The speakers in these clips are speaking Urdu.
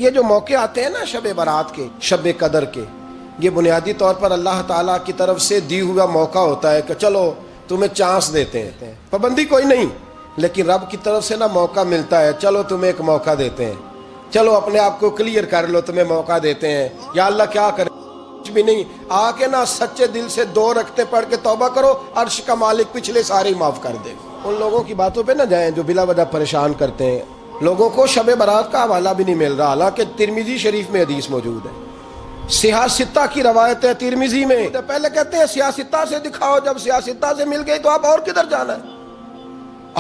یہ جو موقع آتے ہیں نا شب برات کے، شب قدر کے، یہ بنیادی طور پر اللہ تعالیٰ کی طرف سے دی ہوا موقع ہوتا ہے کہ چلو تمہیں چانس دیتے ہیں، پابندی کوئی نہیں، لیکن رب کی طرف سے نا موقع ملتا ہے، چلو تمہیں ایک موقع دیتے ہیں، چلو اپنے آپ کو کلیئر کر لو، تمہیں موقع دیتے ہیں۔ یا اللہ کیا کرے، کچھ بھی نہیں، آ کے نا سچے دل سے 2 رکعتیں پڑھ کے توبہ کرو، عرش کا مالک پچھلے سارے معاف کر دے۔ ان لوگوں کی باتوں پہ نہ جائیں جو بلا وجہ پریشان کرتے ہیں لوگوں کو۔ شب برات کا حوالہ بھی نہیں مل رہا، حالانکہ ترمذی شریف میں حدیث موجود ہے، سیاہ ستہ کی روایت ہے ترمذی میں۔ پہلے کہتے ہیں سیاہ ستہ سے دکھاؤ، جب سیاہ ستہ سے مل گئی تو آپ اور کدھر جانا ہے؟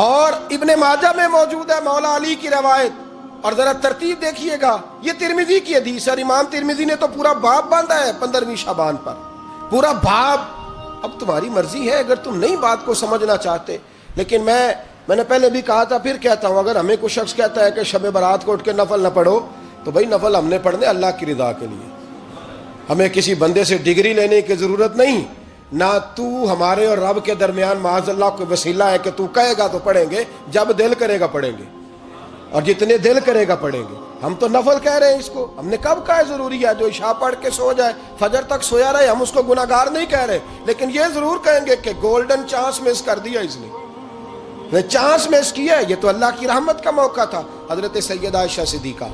اور ابن ماجہ میں موجود ہے مولا علی کی روایت، اور ذرا ترتیب دیکھیے گا، یہ ترمذی کی حدیث ہے، اور امام ترمذی نے تو پورا باب باندھا ہے 15ویں شعبان پر، پورا باب۔ اب تمہاری مرضی ہے اگر تم نئی بات کو سمجھنا چاہتے، لیکن میں نے پہلے بھی کہا تھا، پھر کہتا ہوں، اگر ہمیں کوئی شخص کہتا ہے کہ شب برات کو اٹھ کے نفل نہ پڑھو، تو بھائی نفل ہم نے پڑھنے اللہ کی رضا کے لیے، ہمیں کسی بندے سے ڈگری لینے کی ضرورت نہیں، نہ تو ہمارے اور رب کے درمیان معاذ اللہ کوئی وسیلہ ہے کہ تو کہے گا تو پڑھیں گے، جب دل کرے گا پڑھیں گے، اور جتنے دل کرے گا پڑھیں گے۔ ہم تو نفل کہہ رہے ہیں اس کو، ہم نے کب کہا ہے ضروری ہے جو عشاء پڑھ کے سو جائے فجر تک سویا رہے، ہم اس کو گناہگار نہیں کہہ رہے، لیکن یہ ضرور کہیں گے کہ گولڈن چانس مس کر دیا اس نے چانس مس کیا ہے، یہ تو اللہ کی رحمت کا موقع تھا۔ حضرت سیدہ عائشہ صدیقہ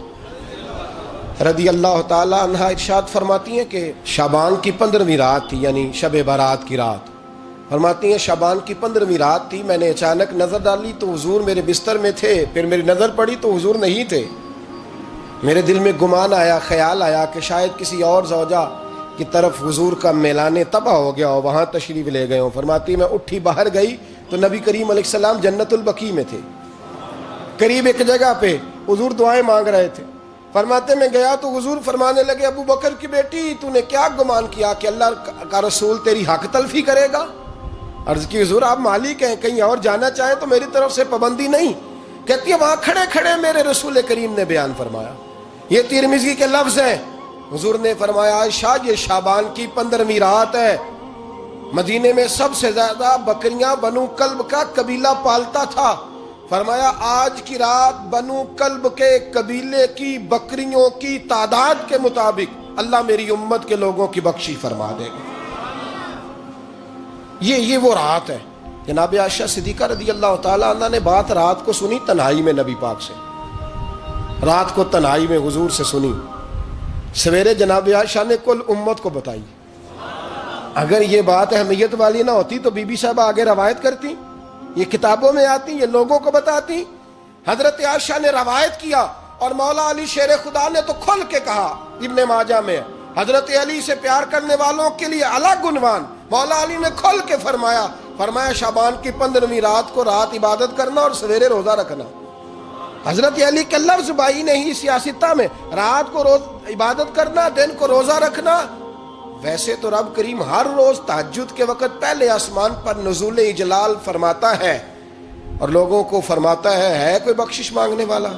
رضی اللہ تعالی عنہ ارشاد فرماتی ہیں کہ شعبان کی 15ویں رات تھی، یعنی شب برات کی رات، فرماتی ہیں شعبان کی 15ویں رات تھی، میں نے اچانک نظر ڈالی تو حضور میرے بستر میں تھے، پھر میری نظر پڑی تو حضور نہیں تھے، میرے دل میں گمان آیا، خیال آیا کہ شاید کسی اور زوجہ کی طرف حضور کا میلان طبع ہو گیا ہو، وہاں تشریف لے گئے ہوں۔ فرماتی میں اٹھی باہر گئی تو نبی کریم علیہ السلام جنت البقیع میں تھے، قریب ایک جگہ پہ حضور دعائیں مانگ رہے تھے۔ فرماتے میں گیا تو حضور فرمانے لگے، ابو بکر کی بیٹی تو نے کیا گمان کیا کہ اللہ کا رسول تیری حق تلفی کرے گا؟ عرض کی حضور آپ مالک ہیں، کہیں اور جانا چاہیں تو میری طرف سے پابندی نہیں۔ کہتی ہے وہاں کھڑے کھڑے میرے رسول کریم نے بیان فرمایا، یہ ترمذی کے لفظ ہیں، حضور نے فرمایا عائشہ یہ شعبان کی 15ویں رات ہے، مدینے میں سب سے زیادہ بکریاں بنو کلب کا قبیلہ پالتا تھا، فرمایا آج کی رات بنو کلب کے قبیلے کی بکریوں کی تعداد کے مطابق اللہ میری امت کے لوگوں کی بخشی فرما دے گا۔ یہ وہ رات ہے۔ جناب عائشہ صدیقہ رضی اللہ تعالیٰ عنہ نے بات رات کو سنی تنہائی میں نبی پاک سے، رات کو تنہائی میں حضور سے سنی، سویرے جناب عائشہ نے کل امت کو بتائی۔ اگر یہ بات اہمیت والی نہ ہوتی تو بی بی صاحبہ آگے روایت کرتی، یہ کتابوں میں آتی، یہ لوگوں کو بتاتی۔ حضرت عائشہ نے روایت کیا اور مولا علی شیر خدا نے تو کھل کے کہا، ابن ماجہ میں حضرت علی سے پیار کرنے والوں کے لیے الگ عنوان، مولا علی نے کھل کے فرمایا شعبان کی 15ویں رات کو رات عبادت کرنا اور سویرے روزہ رکھنا۔ حضرت علی کے لفظ بائی نہیں سیاستہ میں، رات کو روز عبادت کرنا، دن کو روزہ رکھنا۔ ویسے تو رب کریم ہر روز تہجد کے وقت پہلے آسمان پر نزول اجلال فرماتا ہے اور لوگوں کو فرماتا ہے کوئی بخشش مانگنے والا؟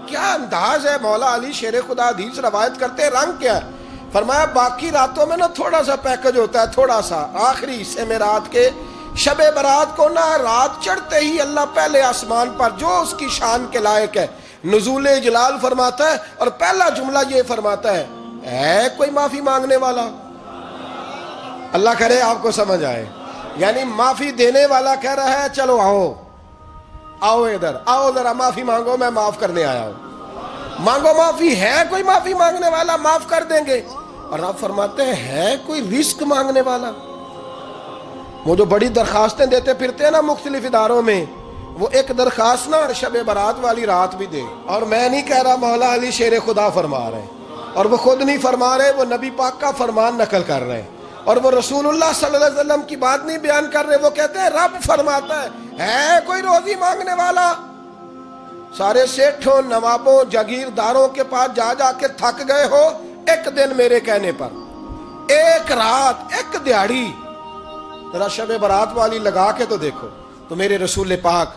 کیا انداز ہے مولا علی شیر خدا حدیث روایت کرتے، رنگ کیا ہے؟ فرمایا باقی راتوں میں نا تھوڑا سا پیکج ہوتا ہے، تھوڑا سا آخری حصے میں رات کے شب برات کو نا رات چڑھتے ہی اللہ پہلے آسمان پر جو اس کی شان کے لائق ہے نزول اجلال فرماتا ہے، اور پہلا جملہ یہ فرماتا ہے کوئی معافی مانگنے والا؟ اللہ کرے آپ کو سمجھ آئے، یعنی معافی دینے والا کہہ رہا ہے چلو آؤ ادھر آؤ ذرا معافی مانگو، میں معاف کرنے آیا ہوں، مانگو معافی، ہے کوئی معافی مانگنے والا؟ معاف کر دیں گے۔ اور آپ فرماتے ہیں ہے کوئی رزق مانگنے والا؟ وہ جو بڑی درخواستیں دیتے پھرتے ہیں نا مختلف اداروں میں، وہ ایک درخواست نا شب برات والی رات بھی دے۔ اور میں نہیں کہہ رہا، مولا علی شیر خدا فرما رہے ہیں، اور وہ خود نہیں فرما رہے، وہ نبی پاک کا فرمان نقل کر رہے ہیں، اور وہ رسول اللہ صلی اللہ علیہ وسلم کی بات نہیں بیان کر رہے، وہ کہتے ہیں رب فرماتا ہے کوئی روزی مانگنے والا؟ سارے سیٹھوں نوابوں جاگیرداروں کے پاس جا کے تھک گئے ہو، ایک دن میرے کہنے پر، ایک رات، ایک دیہڑی ذرا شب برات والی لگا کے تو دیکھو۔ تو میرے رسول پاک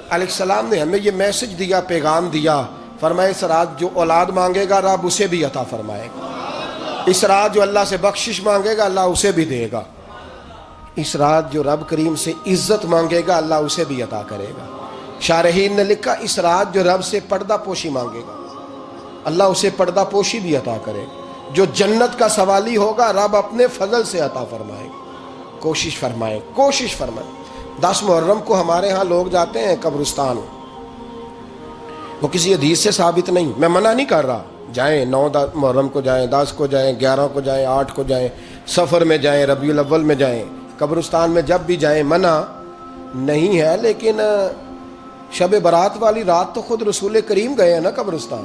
علیہ السلام نے ہمیں یہ میسج دیا، پیغام دیا، فرمایا اس رات جو اولاد مانگے گا رب اسے بھی عطا فرمائے گا، اس رات جو اللہ سے بخشش مانگے گا اللہ اسے بھی دے گا، اس رات جو رب کریم سے عزت مانگے گا اللہ اسے بھی عطا کرے گا۔ شارحین نے لکھا اس رات جو رب سے پردہ پوشی مانگے گا اللہ اسے پردہ پوشی بھی عطا کرے. جو جنت کا سوالی ہوگا رب اپنے فضل سے عطا فرمائے. کوشش فرمائیں, کوشش فرمائیں. 10 محرم کو ہمارے ہاں لوگ جاتے ہیں قبرستان, وہ کسی حدیث سے ثابت نہیں, میں منع نہیں کر رہا, جائیں 9 محرم کو جائیں, 10 کو جائیں, 11 کو جائیں, 8 کو جائیں, سفر میں جائیں, ربیع الاول میں جائیں, قبرستان میں جب بھی جائیں, منع نہیں ہے. لیکن شب برات والی رات تو خود رسول کریم گئے ہیں نا قبرستان.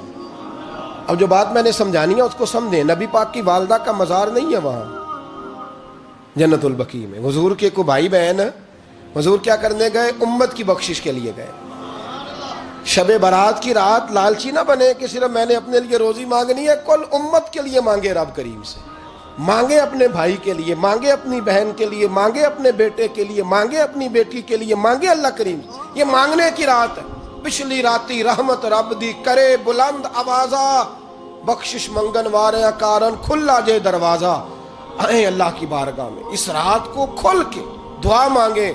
اب جو بات میں نے سمجھانی ہے اس کو سمجھیں. نبی پاک کی والدہ کا مزار نہیں ہے وہاں جنت البقیع میں. حضور کے کو بھائی بہن, حضور کیا کرنے گئے؟ امت کی بخشش کے لیے گئے. شب برات کی رات لالچی نہ بنے کہ صرف میں نے اپنے لیے روزی مانگنی ہے, کل امت کے لیے مانگے رب کریم سے. مانگے اپنے بھائی کے لیے, مانگے اپنی بہن کے لیے, مانگے اپنے بیٹے کے لیے, مانگے اپنی بیٹی کے لیے, مانگے اللہ کریم. یہ مانگنے کی رات ہے. پچھلی راتی رحمت رب دی کرے بلند آوازہ, بخشش منگن واریاں کارن کھلا جے دروازہ. آئیں اللہ کی بارگاہ میں اس رات کو کھل کے دعا مانگے.